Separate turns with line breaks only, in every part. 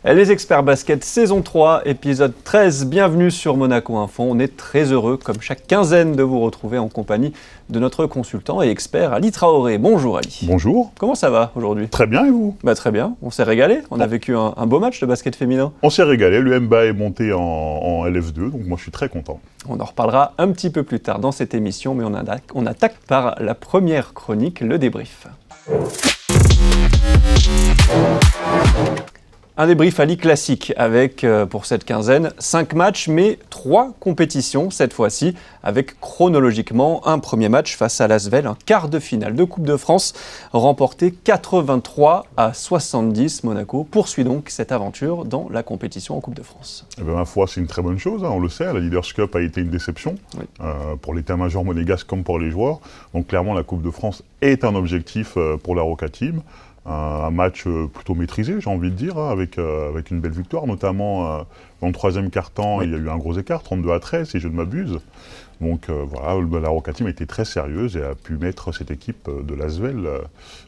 Les experts basket saison 3, épisode 13, bienvenue sur Monaco Info. On est très heureux, comme chaque quinzaine, de vous retrouver en compagnie de notre consultant et expert Ali Traoré. Bonjour Ali.
Bonjour.
Comment ça va aujourd'hui?
Très bien, et vous?
Très bien, on s'est régalé, on a vécu un beau match de basket féminin.
On s'est régalé, le MBA est monté en LF2, donc moi je suis très content.
On en reparlera un petit peu plus tard dans cette émission, mais on attaque par la première chronique, le débrief. Un débrief Ali classique avec, pour cette quinzaine, 5 matchs, mais 3 compétitions cette fois-ci, avec chronologiquement un premier match face à l'Asvel, un quart de finale de Coupe de France, remporté 83-70. Monaco poursuit donc cette aventure dans la compétition en Coupe de France.
Eh bien, ma foi, c'est une très bonne chose, hein, on le sait, la Leaders Cup a été une déception, oui. Pour l'état-major monégasque comme pour les joueurs. Donc clairement, la Coupe de France est un objectif pour la Roca Team. Un match plutôt maîtrisé, j'ai envie de dire, hein, avec une belle victoire, notamment dans le troisième quart-temps, oui. Il y a eu un gros écart, 32-13, si je ne m'abuse. Donc voilà, la Roca Team a été très sérieuse et a pu mettre cette équipe de l'Asvel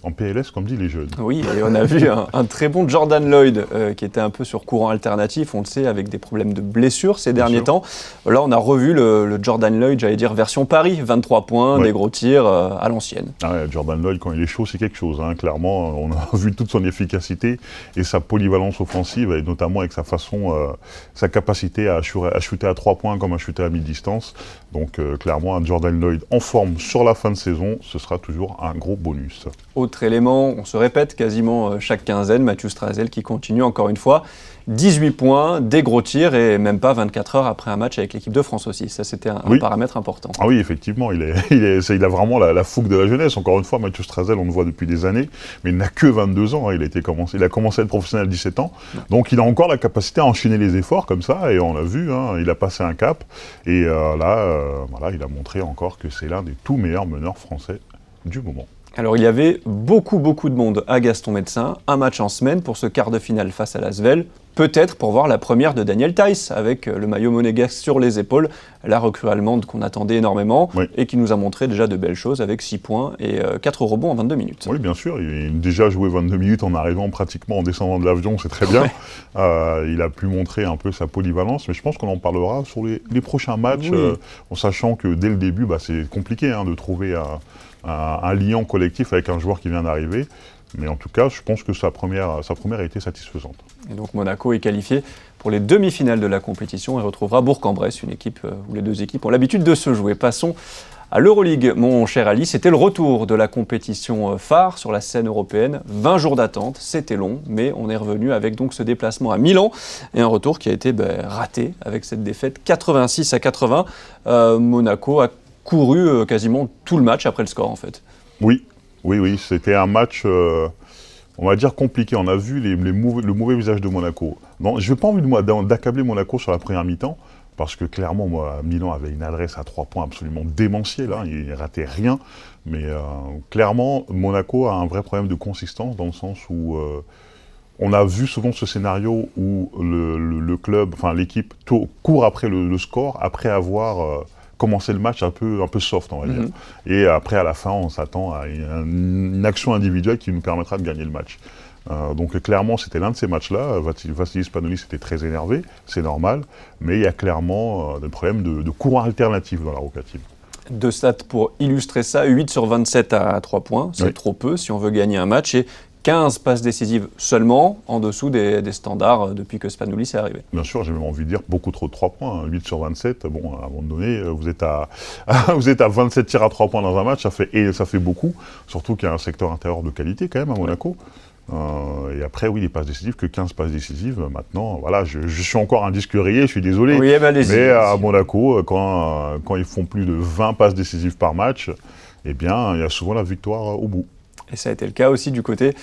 en PLS, comme disent les jeunes.
Oui, et on a vu un très bon Jordan Lloyd qui était un peu sur courant alternatif, on le sait, avec des problèmes de blessures ces derniers temps. Là, on a revu le Jordan Lloyd, j'allais dire version Paris, 23 points, ouais. Des gros tirs à l'ancienne.
Ah ouais, Jordan Lloyd, quand il est chaud, c'est quelque chose. Hein. Clairement, on a vu toute son efficacité et sa polyvalence offensive, et notamment avec sa façon, sa capacité à shooter à 3 points comme à shooter à mi-distance. Donc clairement, un Jordan Lloyd en forme sur la fin de saison, ce sera toujours un gros bonus.
Autre élément, on se répète quasiment chaque quinzaine, Mathieu Strazel qui continue encore une fois. 18 points, des gros tirs et même pas 24 heures après un match avec l'équipe de France aussi. Ça, c'était un paramètre important.
Ah oui, effectivement, il a vraiment la fougue de la jeunesse. Encore une fois, Mathieu Strazel, on le voit depuis des années, mais il n'a que 22 ans. Hein. Il a commencé à être professionnel à 17 ans. Ouais. Donc, il a encore la capacité à enchaîner les efforts comme ça. Et on l'a vu, hein, il a passé un cap. Et voilà, il a montré encore que c'est l'un des tout meilleurs meneurs français du moment.
Alors, il y avait beaucoup de monde à Gaston Médecin. Un match en semaine pour ce quart de finale face à l'Asvel. Peut-être pour voir la première de Danielle Theis, avec le maillot monégasque sur les épaules, la recrue allemande qu'on attendait énormément, oui. Et qui nous a montré déjà de belles choses avec 6 points et 4 rebonds en 22 minutes.
Oui, bien sûr, il a déjà joué 22 minutes en arrivant pratiquement en descendant de l'avion, c'est très bien. Ouais. Il a pu montrer un peu sa polyvalence, mais je pense qu'on en parlera sur les prochains matchs, oui. En sachant que dès le début, c'est compliqué hein, de trouver un lien collectif avec un joueur qui vient d'arriver. Mais en tout cas, je pense que sa première a été satisfaisante.
Et donc Monaco est qualifié pour les demi-finales de la compétition et retrouvera Bourg-en-Bresse, une équipe où les deux équipes ont l'habitude de se jouer. Passons à l'Euroleague, mon cher Ali. C'était le retour de la compétition phare sur la scène européenne. 20 jours d'attente, c'était long, mais on est revenu avec donc ce déplacement à Milan et un retour qui a été raté avec cette défaite 86-80. Monaco a couru quasiment tout le match après le score en fait.
Oui, c'était un match, on va dire, compliqué. On a vu le mauvais visage de Monaco. Non, je n'ai pas envie d'accabler Monaco sur la première mi-temps, parce que clairement, Milan avait une adresse à 3 points absolument démentielle, hein, il ne ratait rien. Mais clairement, Monaco a un vrai problème de consistance, dans le sens où on a vu souvent ce scénario où le club, enfin l'équipe, court après le score, après avoir commencer le match un peu soft, on va dire. Et après, à la fin, on s'attend à une action individuelle qui nous permettra de gagner le match. Donc clairement, c'était l'un de ces matchs-là. Vassilis Spanoulis était très énervé, c'est normal, mais il y a clairement des problèmes de courant alternatif dans la Roca Team.
2 stats pour illustrer ça, 8 sur 27 à 3 points, c'est trop peu si on veut gagner un match, et 15 passes décisives seulement, en dessous des standards depuis que Spanoulis est arrivé.
Bien sûr, j'ai même envie de dire beaucoup trop de 3 points. 8 sur 27, bon, à un moment donné, vous êtes à 27 tirs à 3 points dans un match, ça fait beaucoup. Surtout qu'il y a un secteur intérieur de qualité quand même à Monaco. Et après, oui, les passes décisives, que 15 passes décisives. Maintenant, voilà, je suis encore un disque rayé, je suis désolé.
Oui,
mais à Monaco, quand ils font plus de 20 passes décisives par match, eh bien, il y a souvent la victoire au bout.
Et ça a été le cas aussi du côté,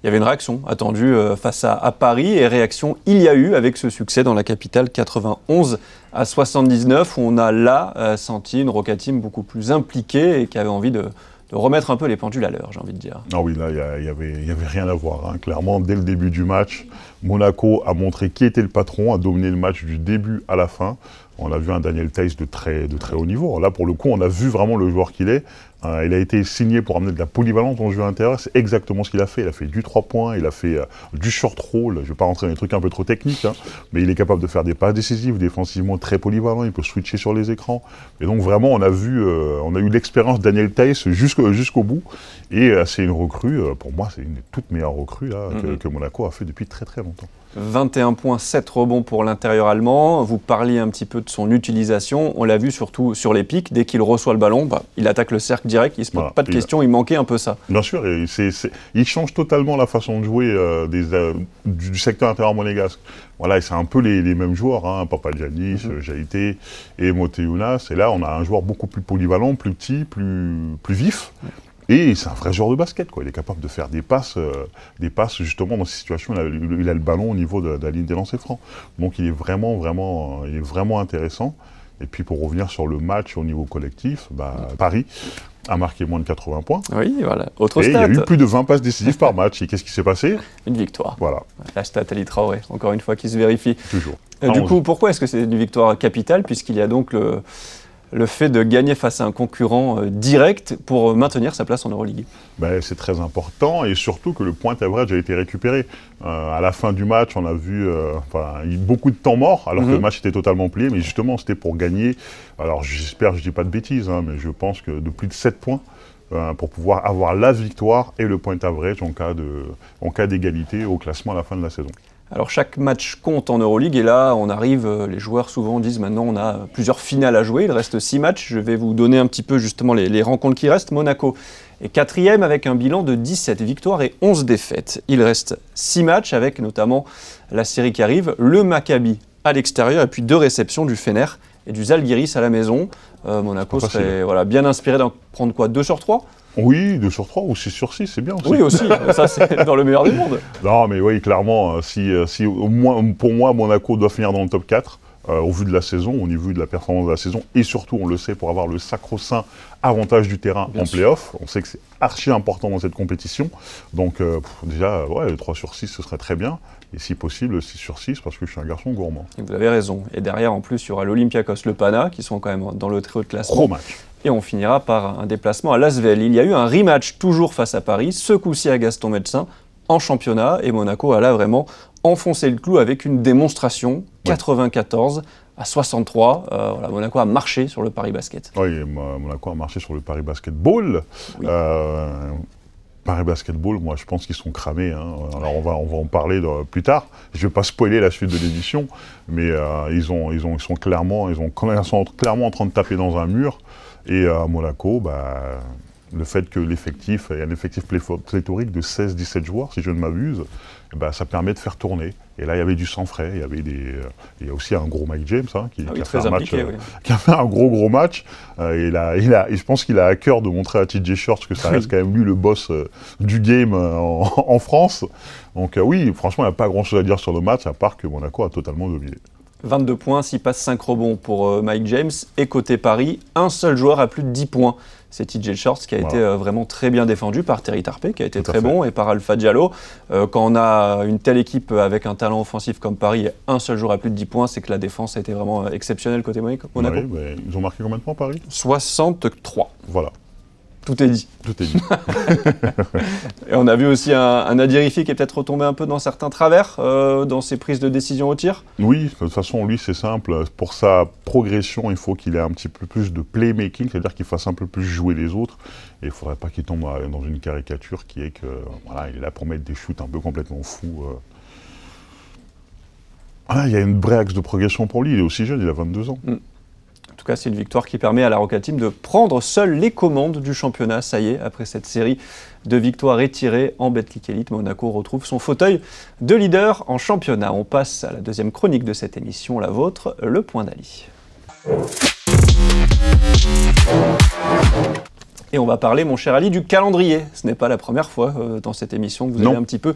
il y avait une réaction attendue face à Paris, et réaction il y a eu avec ce succès dans la capitale 91-79, où on a là senti une Roca Team beaucoup plus impliquée et qui avait envie de remettre un peu les pendules à l'heure, j'ai envie de dire.
Ah oui, là, il y avait rien à voir. Hein. Clairement, dès le début du match, Monaco a montré qui était le patron, a dominé le match du début à la fin. on a vu un Daniel Theis de très haut niveau. Là, pour le coup, on a vu vraiment le joueur qu'il est. Il a été signé pour amener de la polyvalence dans le jeu intérieur. C'est exactement ce qu'il a fait. Il a fait du 3 points, il a fait du short roll. Je ne vais pas rentrer dans des trucs un peu trop techniques, hein, mais il est capable de faire des passes décisives, défensivement très polyvalent. Il peut switcher sur les écrans. Et donc vraiment, on a eu l'expérience Daniel Theis jusqu'au bout. Et c'est une recrue, pour moi, c'est une des toutes meilleures recrues là, que Monaco a fait depuis très longtemps.
21 points, 7 rebonds pour l'intérieur allemand. Vous parliez un petit peu de son utilisation. On l'a vu surtout sur les pics. Dès qu'il reçoit le ballon, il attaque le cercle direct. Il ne se pose pas de questions. Il manquait un peu ça.
Bien sûr. Et il change totalement la façon de jouer du secteur intérieur monégasque. Voilà, et c'est un peu les mêmes joueurs. Hein, Papagiannis, Jaïté et Moteyounas. Et là, on a un joueur beaucoup plus polyvalent, plus petit, plus vif. Et c'est un vrai joueur de basket, quoi. Il est capable de faire des passes justement dans ces situations. Il a le ballon au niveau de la ligne des lancers francs. Donc il est vraiment intéressant. Et puis pour revenir sur le match au niveau collectif, Paris a marqué moins de 80 points.
Oui, voilà. Autre
stat.
Il
y a eu plus de 20 passes décisives par match. Et qu'est-ce qui s'est passé?
Une victoire.
Voilà.
La stat Ali Traoré, encore une fois, qui se vérifie.
Toujours.
Du coup, pourquoi est-ce que c'est une victoire capitale? Puisqu'il y a donc le fait de gagner face à un concurrent direct pour maintenir sa place en Euroleague.
C'est très important, et surtout que le point average a été récupéré. À la fin du match, on a vu beaucoup de temps mort, alors que le match était totalement plié, mais justement c'était pour gagner, alors j'espère que je ne dis pas de bêtises, hein, mais je pense que de plus de 7 points, pour pouvoir avoir la victoire et le point average en cas d'égalité au classement à la fin de la saison.
Alors chaque match compte en Euroleague et là on arrive, les joueurs souvent disent maintenant on a plusieurs finales à jouer, il reste 6 matchs, je vais vous donner un petit peu justement les rencontres qui restent. Monaco est 4e avec un bilan de 17 victoires et 11 défaites. Il reste 6 matchs avec notamment la série qui arrive, le Maccabi à l'extérieur et puis 2 réceptions du Fener et du Zalgiris à la maison. Monaco serait bien inspiré d'en prendre quoi, 2 sur 3 ?
Oui, 2 sur 3 ou 6 sur 6, c'est bien aussi.
Oui, aussi, ça c'est dans le meilleur des mondes.
Non, mais oui, clairement, si au moins, pour moi, Monaco doit finir dans le top 4, au vu de la saison, au niveau de la performance de la saison, et surtout, on le sait, pour avoir le sacro-saint avantage du terrain en play-off. On sait que c'est archi important dans cette compétition. Donc, déjà, 3 sur 6, ce serait très bien. Et si possible, 6 sur 6, parce que je suis un garçon gourmand. Et
vous avez raison. Et derrière, en plus, il y aura l'Olympiakos, le Pana, qui sont quand même dans le très haut de classement.
Gros match.
Et on finira par un déplacement à Lasvel. Il y a eu un rematch toujours face à Paris, ce coup-ci à Gaston Médecin, en championnat. Et Monaco a là vraiment enfoncé le clou avec une démonstration, 94 à 63. Monaco a marché sur le Paris Basket.
Oui, Monaco a marché sur le Paris Basketball. Oui. Paris Basketball, moi je pense qu'ils sont cramés. Hein. Alors on va en parler plus tard. Je ne vais pas spoiler la suite de l'émission, mais ils sont clairement en train de taper dans un mur. Et à Monaco, le fait que l'effectif, il y a un effectif pléthorique de 16-17 joueurs, si je ne m'abuse, ça permet de faire tourner. Et là, il y avait du sang frais, il y a aussi un gros Mike James qui a fait un match, qui a fait un gros match. Et je pense qu'il a à cœur de montrer à TJ Shorts que ça reste quand même lui le boss du game en France. Donc oui, franchement, il n'y a pas grand-chose à dire sur le match, à part que Monaco a totalement dominé.
22 points, 6 passes, 5 rebonds pour Mike James. Et côté Paris, un seul joueur a plus de 10 points. C'est TJ Shorts qui a été vraiment très bien défendu par Terry Tarpey, qui a été très bon, et par Alpha Diallo. Quand on a une telle équipe avec un talent offensif comme Paris, et un seul joueur à plus de 10 points, c'est que la défense a été vraiment exceptionnelle côté Monaco.
Oui, ils ont marqué combien de points Paris?
63.
Voilà.
Tout est dit.
Tout est dit.
Et on a vu aussi un Nadir Hiffi qui est peut-être retombé un peu dans certains travers, dans ses prises de décision au tir.
Oui, de toute façon, lui, c'est simple. Pour sa progression, il faut qu'il ait un petit peu plus de playmaking, c'est-à-dire qu'il fasse un peu plus jouer les autres. Et il ne faudrait pas qu'il tombe dans une caricature qui est que, il est là pour mettre des shoots un peu complètement fous. Il y a une vraie axe de progression pour lui. Il est aussi jeune, il a 22 ans.
En tout cas, c'est une victoire qui permet à la Roca Team de prendre seule les commandes du championnat. Ça y est, après cette série de victoires étirées en Betclic Elite, Monaco retrouve son fauteuil de leader en championnat. On passe à la deuxième chronique de cette émission, la vôtre, le point d'Ali. Et on va parler, mon cher Ali, du calendrier. Ce n'est pas la première fois dans cette émission que vous allez un petit peu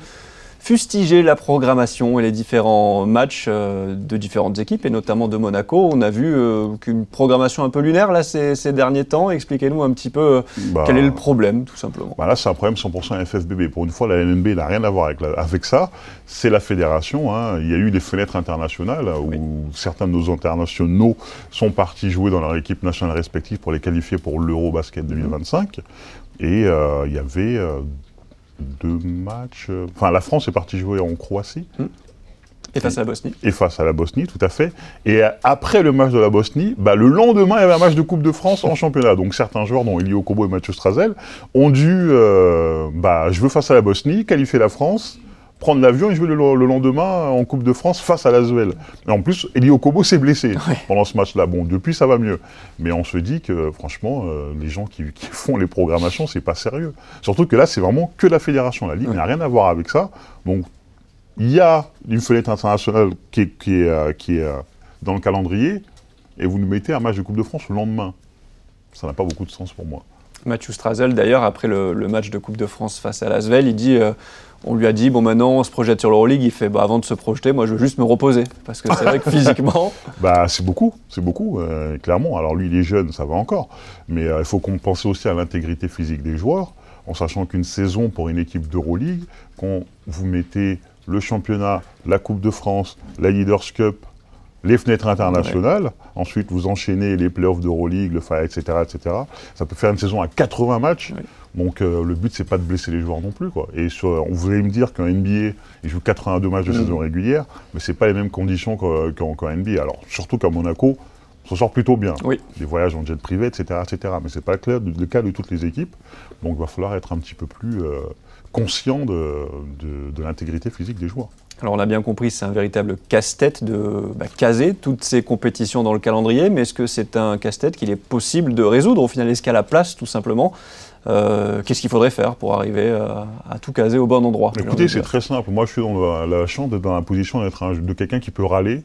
fustigé la programmation et les différents matchs de différentes équipes, et notamment de Monaco. On a vu qu'une programmation un peu lunaire là, ces derniers temps. Expliquez-nous un petit peu quel est le problème, tout simplement.
Là, c'est un problème 100% FFBB. Pour une fois, la LNB n'a rien à voir avec ça. C'est la fédération. Hein. Il y a eu des fenêtres internationales où certains de nos internationaux sont partis jouer dans leur équipe nationale respective pour les qualifier pour l'Eurobasket 2025. Et il y avait 2 matchs... Enfin, la France est partie jouer en Croatie.
Et face à la Bosnie.
Et face à la Bosnie, tout à fait. Et après le match de la Bosnie, le lendemain, il y avait un match de Coupe de France en championnat. Donc certains joueurs, dont Elie Okobo et Mathieu Strazel, ont dû jouer face à la Bosnie, qualifier la France, prendre l'avion et jouer le lendemain en Coupe de France face à l'Asvel. Et en plus, Elie Okobo s'est blessé pendant ce match-là. Bon, depuis, ça va mieux. Mais on se dit que, franchement, les gens qui font les programmations, c'est pas sérieux. Surtout que là, c'est vraiment que la fédération. La Ligue n'a rien à voir avec ça. Donc, il y a une fenêtre internationale qui est dans le calendrier, et vous nous mettez un match de Coupe de France le lendemain. Ça n'a pas beaucoup de sens pour moi.
Mathieu Strazel, d'ailleurs, après le match de Coupe de France face à l'Asvel, il dit... on lui a dit, bon maintenant on se projette sur l'Euroleague, il fait, avant de se projeter, moi je veux juste me reposer. Parce que c'est vrai que physiquement...
c'est beaucoup, clairement. Alors lui il est jeune, ça va encore. Mais il faut qu'on pense aussi à l'intégrité physique des joueurs, en sachant qu'une saison pour une équipe d'Euroleague, quand vous mettez le championnat, la Coupe de France, la Leaders Cup, les fenêtres internationales, ensuite vous enchaînez les playoffs d'Euroleague, le FA, etc., ça peut faire une saison à 80 matchs. Donc le but, c'est pas de blesser les joueurs non plus, quoi. Et on voulait me dire qu'en NBA, ils jouent 82 matchs de saison régulière, mais c'est pas les mêmes conditions qu'en NBA. Alors surtout qu'à Monaco, on s'en sort plutôt bien. Des voyages en jet privé, etc., mais c'est pas le cas de toutes les équipes. Donc il va falloir être un petit peu plus conscient de l'intégrité physique des joueurs.
Alors on a bien compris, c'est un véritable casse-tête de caser toutes ces compétitions dans le calendrier, mais est-ce que c'est un casse-tête qu'il est possible de résoudre? Au final, est-ce qu'à la place, tout simplement, qu'est-ce qu'il faudrait faire pour arriver à tout caser au bon endroit?
Écoutez, c'est très simple. Moi, je suis dans la chance d'être dans la position de quelqu'un qui peut râler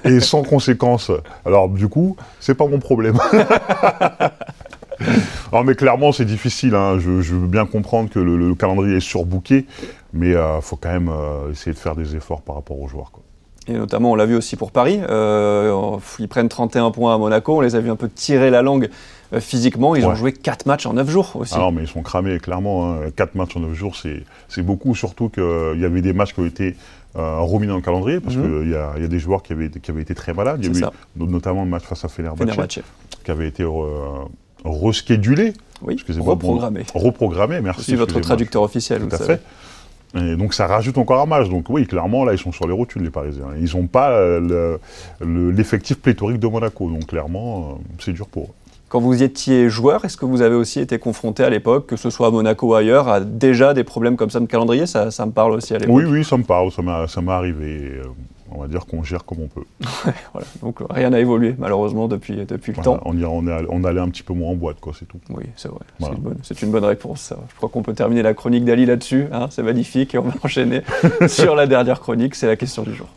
et sans conséquence. Alors, du coup, c'est pas mon problème. Alors, mais clairement, c'est difficile. Hein. Je veux bien comprendre que le calendrier est surbooké, mais il faut quand même essayer de faire des efforts par rapport aux joueurs, quoi.
Et notamment, on l'a vu aussi pour Paris. Ils prennent 31 points à Monaco. On les a vus un peu tirer la langue physiquement. Ils ont joué 4 matchs en 9 jours aussi.
Ah non, mais ils sont cramés, clairement. Hein. 4 matchs en 9 jours, c'est beaucoup. Surtout qu'il y avait des matchs qui ont été remis dans le calendrier, parce qu'il y a des joueurs qui avaient été très malades. Il y a eu notamment le match face à Fenerbahçe, qui avait été reschedulé.
Oui, reprogrammé.
Reprogrammé, merci.
C'est votre traducteur officiel,
tout à fait. Et donc ça rajoute encore un match. Donc oui, clairement, là, ils sont sur les rotules, les Parisiens. Ils n'ont pas l'effectif pléthorique de Monaco. Donc clairement, c'est dur pour eux.
Quand vous étiez joueur, est-ce que vous avez aussi été confronté à l'époque, que ce soit à Monaco ou ailleurs, à déjà des problèmes comme ça de calendrier? Ça me parle aussi à l'époque.
Oui, ça me parle. Ça m'est arrivé. On va dire qu'on gère comme on peut.
Voilà. Donc rien n'a évolué, malheureusement, depuis le temps.
On allait un petit peu moins en boîte, quoi, c'est tout.
Oui, c'est vrai. Voilà. C'est une bonne réponse. Ça. Je crois qu'on peut terminer la chronique d'Ali là-dessus. Hein, c'est magnifique. Et on va enchaîner sur la dernière chronique. C'est la question du jour.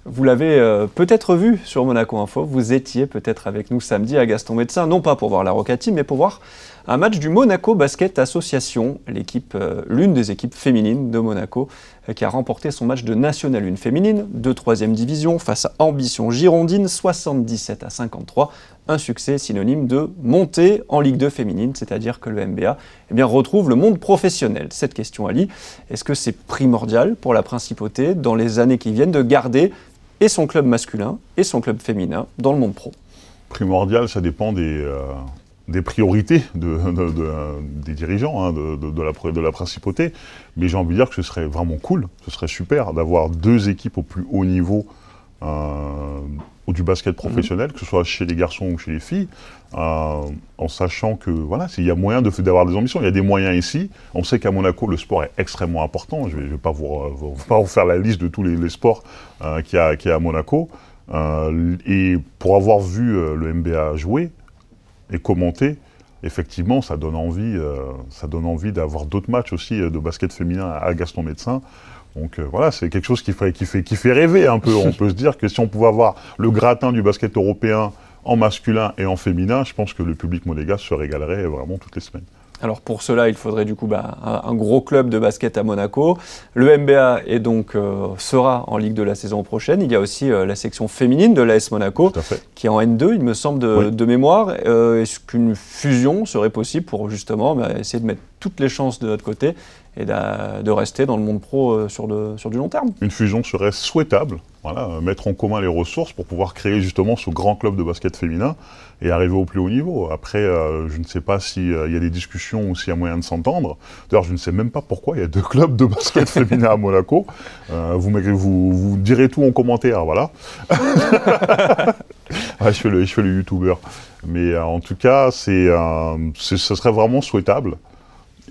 Vous l'avez peut-être vu sur Monaco Info, vous étiez peut-être avec nous samedi à Gaston Médecin, non pas pour voir la Roca Team, mais pour voir un match du Monaco Basket Association, l'une des équipes féminines de Monaco, qui a remporté son match de National 1 féminine de 3e division face à Ambition Girondine, 77-53, un succès synonyme de montée en Ligue 2 féminine, c'est-à-dire que le MBA retrouve le monde professionnel. Cette question, Ali, est-ce que c'est primordial pour la Principauté, dans les années qui viennent, de garder et son club masculin et son club féminin dans le monde pro?
Primordial, ça dépend des priorités des dirigeants, hein, de la Principauté. Mais j'ai envie de dire que ce serait vraiment cool, ce serait super d'avoir 2 équipes au plus haut niveau du basket professionnel, que ce soit chez les garçons ou chez les filles, en sachant que voilà, il y a moyen d'avoir des ambitions, il y a des moyens ici. On sait qu'à Monaco, le sport est extrêmement important. Je ne vais pas vous faire la liste de tous les sports qu'il y a à Monaco. Et pour avoir vu le MBA jouer et commenter, effectivement, ça donne envie d'avoir d'autres matchs aussi de basket féminin à Gaston Médecin. Donc voilà, c'est quelque chose qui fait rêver un peu. On peut se dire que si on pouvait avoir le gratin du basket européen en masculin et en féminin, je pense que le public monégasque se régalerait vraiment toutes les semaines.
Alors pour cela, il faudrait du coup un gros club de basket à Monaco. Le MBA est donc, sera en Ligue 2 la saison prochaine. Il y a aussi la section féminine de l'AS Monaco qui est en N2, il me semble, de mémoire. Est-ce qu'une fusion serait possible pour justement essayer de mettre toutes les chances de notre côté et de rester dans le monde pro sur du long terme?
Une fusion serait souhaitable, voilà, mettre en commun les ressources pour pouvoir créer justement ce grand club de basket féminin et arriver au plus haut niveau. Après, je ne sais pas s'il y a des discussions ou s'il y a moyen de s'entendre. D'ailleurs, je ne sais même pas pourquoi il y a 2 clubs de basket féminin à Monaco. Vous direz tout en commentaire, voilà. Ouais, je fais le youtubeur. Mais en tout cas, ce serait vraiment souhaitable.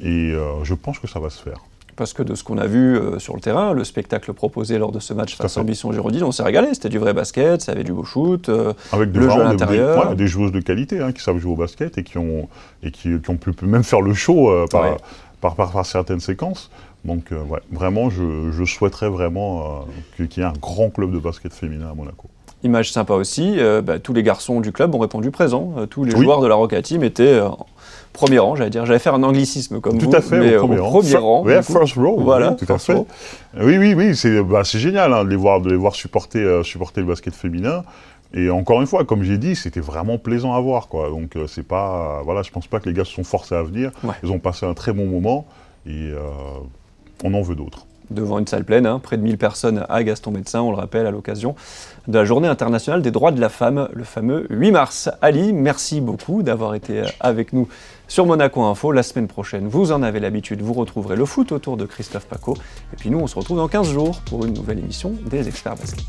Et je pense que ça va se faire.
Parce que de ce qu'on a vu sur le terrain, le spectacle proposé lors de ce match face à Bisson-Girondine, on s'est régalé. C'était du vrai basket, ça avait du beau shoot,
avec
le jeu à l'intérieur.
Des joueuses de qualité qui savent jouer au basket et qui ont pu même faire le show par certaines séquences. Donc vraiment, je souhaiterais vraiment qu'il y ait un grand club de basket féminin à Monaco.
Image sympa aussi, tous les garçons du club ont répondu présent. Tous les joueurs de la Roca Team étaient premier rang, j'allais faire un anglicisme comme vous, mais au premier rang.
Oui, first row,
voilà,
tout à fait. Oui, c'est génial de les voir supporter le basket féminin. Et encore une fois, comme j'ai dit, c'était vraiment plaisant à voir, quoi. Donc c'est pas, je pense pas que les gars se sont forcés à venir. Ouais. Ils ont passé un très bon moment et on en veut d'autres.
Devant une salle pleine, près de 1000 personnes à Gaston Médecin, on le rappelle, à l'occasion de la Journée internationale des droits de la femme, le fameux 8 mars. Ali, merci beaucoup d'avoir été avec nous sur Monaco Info. La semaine prochaine, vous en avez l'habitude, vous retrouverez le foot autour de Christophe Paco. Et puis nous, on se retrouve dans 15 jours pour une nouvelle émission des Experts Basket.